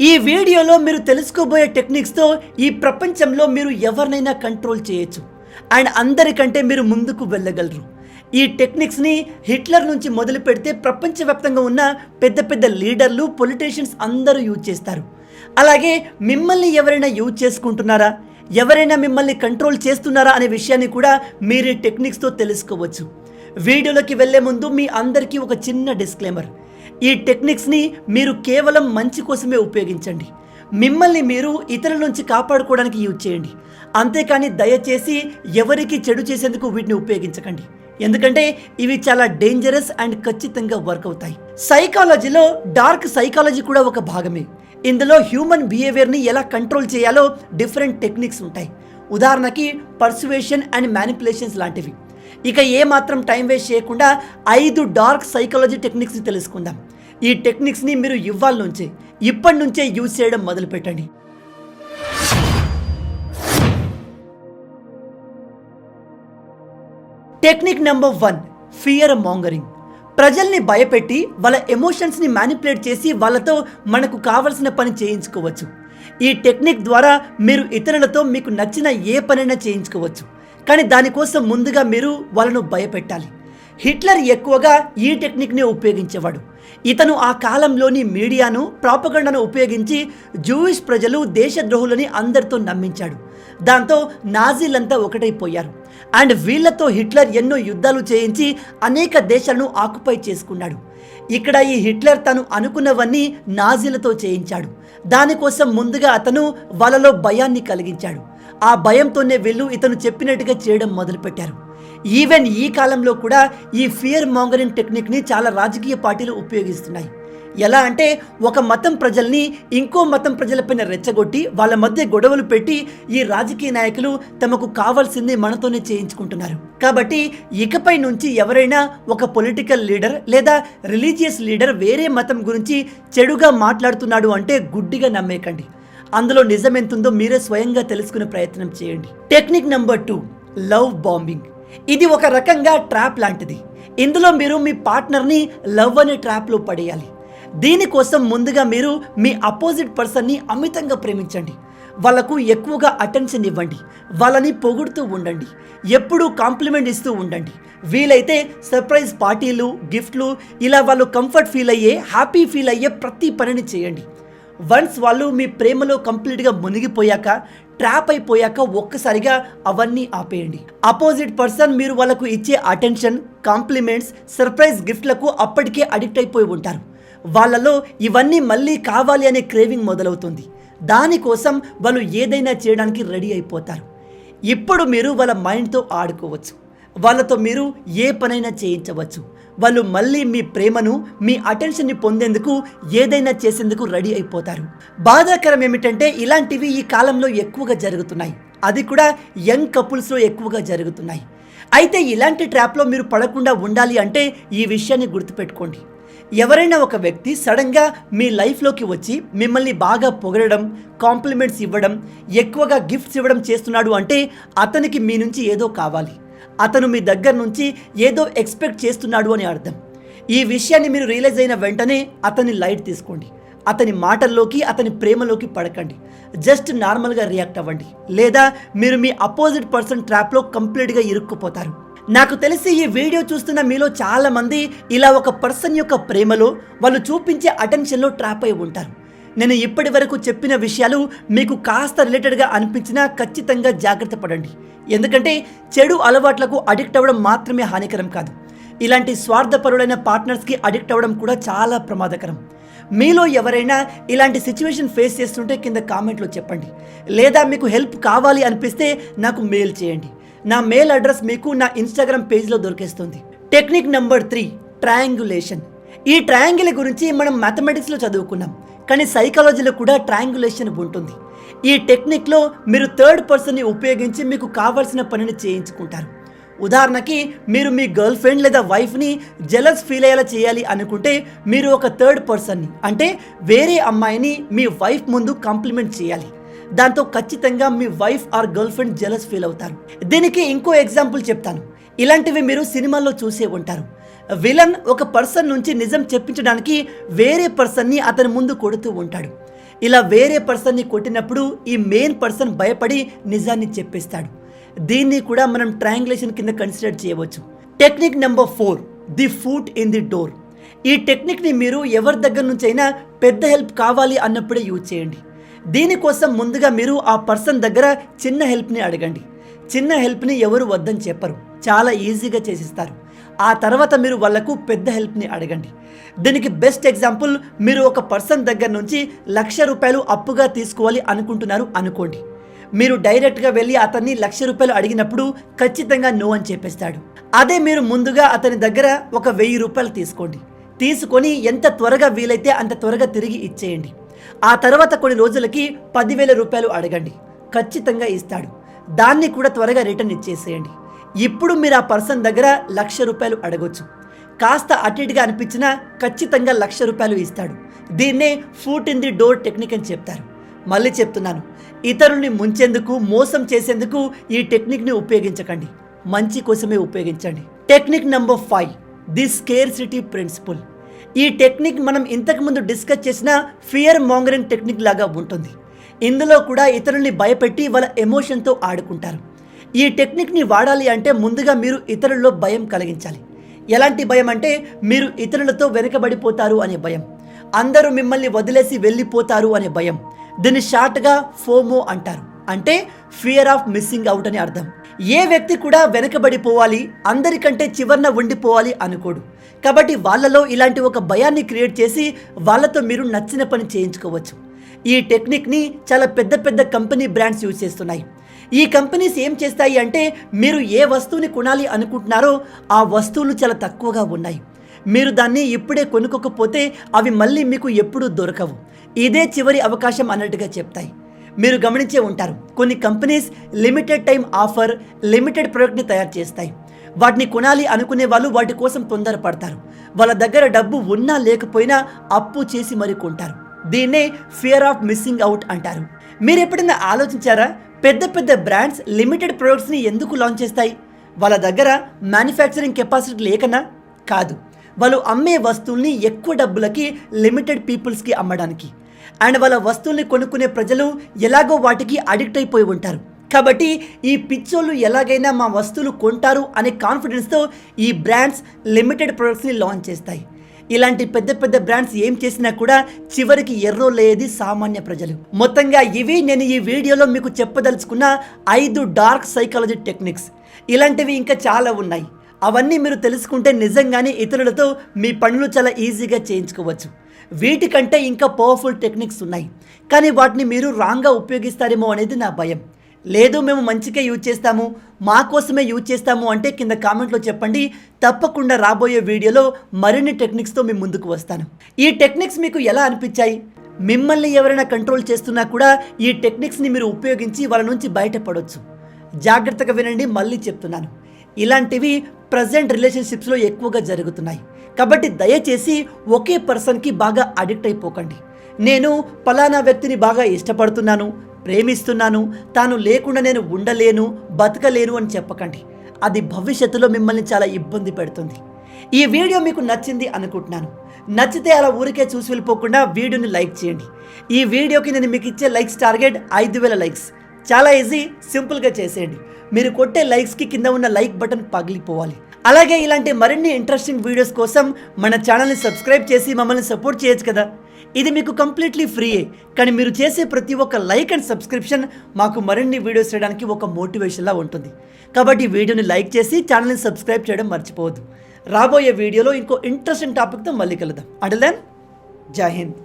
ఈ వీడియోలో మీరు తెలుసుకోబోయే టెక్నిక్స్తో ఈ ప్రపంచంలో మీరు ఎవరినైనా కంట్రోల్ చేయొచ్చు అండ్ అందరికంటే మీరు ముందుకు వెళ్ళగలరు. ఈ టెక్నిక్స్ని హిట్లర్ నుంచి మొదలు పెడితే ప్రపంచవ్యాప్తంగా ఉన్న పెద్ద పెద్ద లీడర్లు, పొలిటీషియన్స్ అందరూ యూజ్ చేస్తారు. అలాగే మిమ్మల్ని ఎవరైనా యూజ్ చేసుకుంటున్నారా, ఎవరైనా మిమ్మల్ని కంట్రోల్ చేస్తున్నారా అనే విషయాన్ని కూడా మీరు ఈ టెక్నిక్స్తో తెలుసుకోవచ్చు. వీడియోలోకి వెళ్ళే ముందు మీ అందరికీ ఒక చిన్న డిస్క్లైమర్. ఈ టెక్నిక్స్ని మీరు కేవలం మంచి కోసమే ఉపయోగించండి. మిమ్మల్ని మీరు ఇతరుల నుంచి కాపాడుకోవడానికి యూజ్ చేయండి. అంతేకాని దయచేసి ఎవరికి చెడు చేసేందుకు వీటిని ఉపయోగించకండి. ఎందుకంటే ఇవి చాలా డేంజరస్ అండ్ ఖచ్చితంగా వర్క్ అవుతాయి. సైకాలజీలో డార్క్ సైకాలజీ కూడా ఒక భాగమే. ఇందులో హ్యూమన్ బిహేవియర్ని ఎలా కంట్రోల్ చేయాలో డిఫరెంట్ టెక్నిక్స్ ఉంటాయి. ఉదాహరణకి పర్సువేషన్ అండ్ మ్యానిపులేషన్స్ లాంటివి. ఇక ఏమాత్రం టైం వేస్ట్ చేయకుండా 5 డార్క్ సైకాలజీ టెక్నిక్స్ని తెలుసుకుందాం. ఈ టెక్నిక్స్ని మీరు ఇప్పటి నుంచే యూజ్ చేయడం మొదలు పెట్టండి. Technique number 1, fear mongering. ప్రజల్ని భయపెట్టి వాళ్ళ ఎమోషన్స్ని మ్యానిపులేట్ చేసి వాళ్ళతో మనకు కావలసిన పని చేయించుకోవచ్చు. ఈ టెక్నిక్ ద్వారా మీరు ఇతరులతో మీకు నచ్చిన ఏ పనైనా చేయించుకోవచ్చు. కానీ దానికోసం ముందుగా మీరు వాళ్ళను భయపెట్టాలి. హిట్లర్ ఎక్కువగా ఈ టెక్నిక్ని ఉపయోగించేవాడు. ఇతను ఆ కాలంలోని మీడియాను, ప్రాపగండాను ఉపయోగించి జూయిష్ ప్రజలు దేశద్రోహులని అందరితో నమ్మించాడు. దాంతో నాజీలంతా ఒకటైపోయారు. అండ్ వీళ్లతో హిట్లర్ ఎన్నో యుద్ధాలు చేయించి అనేక దేశాలను ఆక్యుపై చేసుకున్నాడు. ఇక్కడ ఈ హిట్లర్ తను అనుకున్నవన్నీ నాజీలతో చేయించాడు. దానికోసం ముందుగా అతను వాళ్ళలో భయాన్ని కలిగించాడు. ఆ భయంతోనే వీళ్ళు ఇతను చెప్పినట్టుగా చేయడం మొదలుపెట్టారు. ఈవెన్ ఈ కాలంలో కూడా ఈ ఫియర్ మాంగరింగ్ టెక్నిక్ని చాలా రాజకీయ పార్టీలు ఉపయోగిస్తున్నాయి. ఎలా అంటే ఒక మతం ప్రజల్ని ఇంకో మతం ప్రజలపైన రెచ్చగొట్టి వాళ్ళ మధ్య గొడవలు పెట్టి ఈ రాజకీయ నాయకులు తమకు కావాల్సింది మనతోనే చేయించుకుంటున్నారు. కాబట్టి ఇకపై నుంచి ఎవరైనా ఒక పొలిటికల్ లీడర్ లేదా రిలీజియస్ లీడర్ వేరే మతం గురించి చెడుగా మాట్లాడుతున్నాడు అంటే గుడ్డిగా నమ్మేకండి. అందులో నిజమెంతుందో మీరే స్వయంగా తెలుసుకునే ప్రయత్నం చేయండి. Technique number 2, love bombing. ఇది ఒక రకంగా ట్రాప్ లాంటిది. ఇందులో మీరు మీ పార్ట్నర్ని లవ్ అనే ట్రాప్లో పడేయాలి. దీనికోసం ముందుగా మీరు మీ అపోజిట్ పర్సన్ని అమితంగా ప్రేమించండి. వాళ్ళకు ఎక్కువగా అటెన్షన్ ఇవ్వండి. వాళ్ళని పొగుడుతూ ఉండండి. ఎప్పుడూ కాంప్లిమెంట్ ఇస్తూ ఉండండి. వీలైతే సర్ప్రైజ్ పార్టీలు, గిఫ్ట్లు, ఇలా వాళ్ళు కంఫర్ట్ ఫీల్ అయ్యే, హ్యాపీ ఫీల్ అయ్యే ప్రతి పనిని చేయండి. వన్స్ వాళ్ళు మీ ప్రేమలో కంప్లీట్గా మునిగిపోయాక, ట్రాప్ అయిపోయాక ఒక్కసారిగా అవన్నీ ఆపేయండి. అపోజిట్ పర్సన్ మీరు వాళ్ళకు ఇచ్చే అటెన్షన్, కాంప్లిమెంట్స్, సర్ప్రైజ్ గిఫ్ట్లకు అప్పటికే అడిక్ట్ అయిపోయి ఉంటారు. వాళ్ళలో ఇవన్నీ మళ్ళీ కావాలి అనే క్రేవింగ్ మొదలవుతుంది. దానికోసం వాళ్ళు ఏదైనా చేయడానికి రెడీ అయిపోతారు. ఇప్పుడు మీరు వాళ్ళ మైండ్తో ఆడుకోవచ్చు. వాళ్ళతో మీరు ఏ పనైనా చేయించవచ్చు. వాళ్ళు మళ్ళీ మీ ప్రేమను, మీ అటెన్షన్ని పొందేందుకు ఏదైనా చేసేందుకు రెడీ అయిపోతారు. బాధాకరం ఏమిటంటే ఇలాంటివి ఈ కాలంలో ఎక్కువగా జరుగుతున్నాయి. అది కూడా యంగ్ కపుల్స్లో ఎక్కువగా జరుగుతున్నాయి. అయితే ఇలాంటి ట్రాప్లో మీరు పడకుండా ఉండాలి అంటే ఈ విషయాన్ని గుర్తుపెట్టుకోండి. ఎవరైనా ఒక వ్యక్తి సడన్గా మీ లైఫ్లోకి వచ్చి మిమ్మల్ని బాగా పొగడడం, కాంప్లిమెంట్స్ ఇవ్వడం, ఎక్కువగా గిఫ్ట్స్ ఇవ్వడం చేస్తున్నాడు అంటే అతనికి మీ నుంచి ఏదో కావాలి. అతను మీ దగ్గర నుంచి ఏదో ఎక్స్పెక్ట్ చేస్తున్నాడు అని అర్థం. ఈ విషయాన్ని మీరు రియలైజ్ అయిన వెంటనే అతన్ని లైట్ తీసుకోండి. అతని మాటల్లోకి, అతని ప్రేమలోకి పడకండి. జస్ట్ నార్మల్గా రియాక్ట్ అవ్వండి. లేదా మీరు మీ అపోజిట్ పర్సన్ ట్రాప్లో కంప్లీట్గా ఇరుక్కుపోతారు. నాకు తెలిసి ఈ వీడియో చూస్తున్న మీలో చాలామంది ఇలా ఒక పర్సన్ యొక్క ప్రేమలో, వాళ్ళు చూపించే అటెన్షన్లో ట్రాప్ అయి ఉంటారు. నేను ఇప్పటి వరకు చెప్పిన విషయాలు మీకు కాస్త రిలేటెడ్గా అనిపించినా ఖచ్చితంగా జాగ్రత్త పడండి. ఎందుకంటే చెడు అలవాట్లకు అడిక్ట్ అవ్వడం మాత్రమే హానికరం కాదు. ఇలాంటి స్వార్థపరులైన పార్ట్నర్స్కి అడిక్ట్ అవ్వడం కూడా చాలా ప్రమాదకరం. మీలో ఎవరైనా ఇలాంటి సిచ్యువేషన్ ఫేస్ చేస్తుంటే కింద కామెంట్లో చెప్పండి. లేదా మీకు హెల్ప్ కావాలి అనిపిస్తే నాకు మెయిల్ చేయండి. నా మెయిల్ అడ్రస్ మీకు నా ఇన్స్టాగ్రామ్ పేజ్లో దొరికేస్తుంది. Technique number 3, triangulation. ఈ ట్రయాంగిల్ గురించి మనం మ్యాథమెటిక్స్లో చదువుకున్నాం. కానీ సైకాలజీలో కూడా ట్రయాంగులేషన్ ఉంటుంది. ఈ టెక్నిక్లో మీరు థర్డ్ పర్సన్ని ఉపయోగించి మీకు కావాల్సిన పనిని చేయించుకుంటారు. ఉదాహరణకి మీరు మీ గర్ల్ ఫ్రెండ్ లేదా వైఫ్ని జెలస్ ఫీల్ అయ్యేలా చేయాలి అనుకుంటే మీరు ఒక థర్డ్ పర్సన్ని, అంటే వేరే అమ్మాయిని మీ వైఫ్ ముందు కాంప్లిమెంట్ చేయాలి. దాంతో ఖచ్చితంగా మీ wife or girlfriend jealous feel అవుతారు. దీనికి ఇంకో ఎగ్జాంపుల్ చెప్తాను. ఇలాంటివి మీరు సినిమాల్లో చూసే ఉంటారు. విలన్ ఒక పర్సన్ నుంచి నిజం చెప్పించడానికి వేరే పర్సన్ని అతని ముందు కొడుతూ ఉంటాడు. ఇలా వేరే పర్సన్ని కొట్టినప్పుడు ఈ మెయిన్ పర్సన్ భయపడి నిజాన్ని చెప్పేస్తాడు. దీన్ని కూడా మనం ట్రయాంగులేషన్ కింద కన్సిడర్ చేయవచ్చు. Technique number 4, the foot in the door. ఈ టెక్నిక్ని మీరు ఎవరి దగ్గర నుంచి అయినా పెద్ద హెల్ప్ కావాలి అన్నప్పుడే యూజ్ చేయండి. దీనికోసం ముందుగా మీరు ఆ పర్సన్ దగ్గర చిన్న హెల్ప్ని అడగండి. చిన్న హెల్ప్ని ఎవరు వద్దని చెప్పరు, చాలా ఈజీగా చేసిస్తారు. ఆ తర్వాత మీరు వాళ్లకు పెద్ద హెల్ప్ని అడగండి. దీనికి బెస్ట్ ఎగ్జాంపుల్, మీరు ఒక పర్సన్ దగ్గర నుంచి ₹1,00,000 అప్పుగా తీసుకోవాలి అనుకుంటున్నారు అనుకోండి. మీరు డైరెక్ట్గా వెళ్ళి అతన్ని ₹1,00,000 అడిగినప్పుడు ఖచ్చితంగా నో అని చెప్పేస్తాడు. అదే మీరు ముందుగా అతని దగ్గర ఒక ₹1,000 తీసుకోండి. తీసుకొని ఎంత త్వరగా వీలైతే అంత త్వరగా తిరిగి ఇచ్చేయండి. ఆ తర్వాత కొన్ని రోజులకి ₹10,000 అడగండి, ఖచ్చితంగా ఇస్తాడు. దాన్ని కూడా త్వరగా రిటర్న్ ఇచ్చేసేయండి. ఇప్పుడు మీరు ఆ పర్సన్ దగ్గర ₹1,00,000 అడగొచ్చు. కాస్త అటు ఇటుగా అనిపించినా ఖచ్చితంగా ₹1,00,000 ఇస్తాడు. దీన్నే foot in the door technique అని చెప్తారు. మళ్ళీ చెప్తున్నాను, ఇతరుల్ని ముంచేందుకు, మోసం చేసేందుకు ఈ టెక్నిక్ని ఉపయోగించకండి, మంచి కోసమే ఉపయోగించండి. Technique number 5, the scarcity principle. ఈ టెక్నిక్ మనం ఇంతకుముందు డిస్కస్ చేసిన ఫియర్ మాంగరింగ్ టెక్నిక్ లాగా ఉంటుంది. ఇందులో కూడా ఇతరుల్ని భయపెట్టి వాళ్ళ ఎమోషన్తో ఆడుకుంటారు. ఈ టెక్నిక్ని వాడాలి అంటే ముందుగా మీరు ఇతరుల్లో భయం కలిగించాలి. ఎలాంటి భయం అంటే మీరు ఇతరులతో వెనుకబడిపోతారు అనే భయం, అందరూ మిమ్మల్ని వదిలేసి వెళ్ళిపోతారు అనే భయం. దీన్ని షార్ట్గా ఫోమో అంటారు, అంటే ఫియర్ ఆఫ్ మిస్సింగ్ అవుట్ అని అర్థం. ఏ వ్యక్తి కూడా వెనకబడిపోవాలి, అందరికంటే చివరన ఉండిపోవాలి అనుకోడు. కాబట్టి వాళ్ళలో ఇలాంటి ఒక భయాన్ని క్రియేట్ చేసి వాళ్ళతో మీరు నచ్చిన పని చేయించుకోవచ్చు. ఈ టెక్నిక్ని చాలా పెద్ద పెద్ద కంపెనీ బ్రాండ్స్ యూజ్ చేస్తున్నాయి. ఈ కంపెనీస్ ఏం చేస్తాయి అంటే, మీరు ఏ వస్తువుని కొనాలి అనుకుంటున్నారో ఆ వస్తువులు చాలా తక్కువగా ఉన్నాయి, మీరు దాన్ని ఇప్పుడే కొనుక్కోకపోతే అవి మళ్ళీ మీకు ఎప్పుడూ దొరకవు, ఇదే చివరి అవకాశం అన్నట్టుగా చెప్తాయి. మీరు గమనించే ఉంటారు, కొన్ని companies limited time offer, limited ప్రోడక్ట్ని తయారు చేస్తాయి. వాటిని కొనాలి అనుకునే వాళ్ళు వాటి కోసం తొందరపడతారు. వాళ్ళ దగ్గర డబ్బు ఉన్నా లేకపోయినా అప్పు చేసి మరి కొంటారు. దీన్నే ఫియర్ ఆఫ్ మిస్సింగ్ అవుట్ అంటారు. మీరు ఎప్పుడైనా ఆలోచించారా, పెద్ద పెద్ద బ్రాండ్స్ లిమిటెడ్ ప్రొడక్ట్స్ని ఎందుకు లాంచ్ చేస్తాయి? వాళ్ళ దగ్గర మ్యానుఫ్యాక్చరింగ్ కెపాసిటీ లేకనా? కాదు, వాళ్ళు అమ్మే వస్తువుల్ని ఎక్కువ డబ్బులకి లిమిటెడ్ పీపుల్స్కి అమ్మడానికి. అండ్ వాళ్ళ వస్తువుల్ని కొనుక్కునే ప్రజలు ఎలాగో వాటికి అడిక్ట్ అయిపోయి ఉంటారు. కాబట్టి ఈ పిచ్చోళ్ళు ఎలాగైనా మా వస్తువులు కొంటారు అనే కాన్ఫిడెన్స్తో ఈ బ్రాండ్స్ లిమిటెడ్ ప్రొడక్ట్స్ని లాంచ్ చేస్తాయి. ఇలాంటి పెద్ద పెద్ద బ్రాండ్స్ ఏం చేసినా కూడా చివరికి ఎర్రోలేది సామాన్య ప్రజలు. మొత్తంగా ఇవి నేను ఈ వీడియోలో మీకు చెప్పదలుచుకున్న 5 డార్క్ సైకాలజీ టెక్నిక్స్. ఇలాంటివి ఇంకా చాలా ఉన్నాయి. అవన్నీ మీరు తెలుసుకుంటే నిజంగానే ఇతరులతో మీ పనులు చాలా ఈజీగా చేయించుకోవచ్చు. వీటికంటే ఇంకా పవర్ఫుల్ టెక్నిక్స్ ఉన్నాయి, కానీ వాటిని మీరు రాంగ్గా ఉపయోగిస్తారేమో అనేది నా భయం. లేదు, మేము మంచిగా యూజ్ చేస్తాము, మా కోసమే యూజ్ చేస్తాము అంటే కింద కామెంట్లో చెప్పండి. తప్పకుండా రాబోయే వీడియోలో మరిన్ని టెక్నిక్స్తో మీ ముందుకు వస్తాను. ఈ టెక్నిక్స్ మీకు ఎలా అనిపించాయి? మిమ్మల్ని ఎవరైనా కంట్రోల్ చేస్తున్నా కూడా ఈ టెక్నిక్స్ని మీరు ఉపయోగించి వాళ్ళ నుంచి బయటపడవచ్చు. జాగ్రత్తగా వినండి, మళ్ళీ చెప్తున్నాను, ఇలాంటివి ప్రజెంట్ రిలేషన్షిప్స్లో ఎక్కువగా జరుగుతున్నాయి. కాబట్టి దయచేసి ఒకే పర్సన్కి బాగా అడిక్ట్ అయిపోకండి. నేను పలానా వ్యక్తిని బాగా ఇష్టపడుతున్నాను, ప్రేమిస్తున్నాను, తాను లేకుండా నేను ఉండలేను, బతకలేను అని చెప్పకండి. అది భవిష్యత్తులో మిమ్మల్ని చాలా ఇబ్బంది పెడుతుంది. ఈ వీడియో మీకు నచ్చింది అనుకుంటున్నాను. నచ్చితే అలా ఊరికే చూసి వెళ్ళిపోకుండా వీడియోని లైక్ చేయండి. ఈ వీడియోకి నేను మీకు ఇచ్చే లైక్స్ టార్గెట్ 5,000 లైక్స్. చాలా ఈజీ, సింపుల్గా చేసేయండి. మీరు కొట్టే లైక్స్కి కింద ఉన్న లైక్ బటన్ పగిలిపోవాలి. అలాగే ఇలాంటి మరిన్ని ఇంట్రెస్టింగ్ వీడియోస్ కోసం మన ఛానల్ని సబ్స్క్రైబ్ చేసి మమ్మల్ని సపోర్ట్ చేయొచ్చు కదా. ఇది మీకు కంప్లీట్లీ ఫ్రీయే, కానీ మీరు చేసే ప్రతి ఒక్క లైక్ అండ్ సబ్స్క్రిప్షన్ మాకు మరిన్ని వీడియోస్ చేయడానికి ఒక మోటివేషన్లా ఉంటుంది. కాబట్టి వీడియోని లైక్ చేసి ఛానల్ని సబ్స్క్రైబ్ చేయడం మర్చిపోవద్దు. రాబోయే వీడియోలో ఇంకో ఇంట్రెస్టింగ్ టాపిక్తో మళ్ళీ కలుద్దాం. అంటిల్ దెన్, జై హింద్.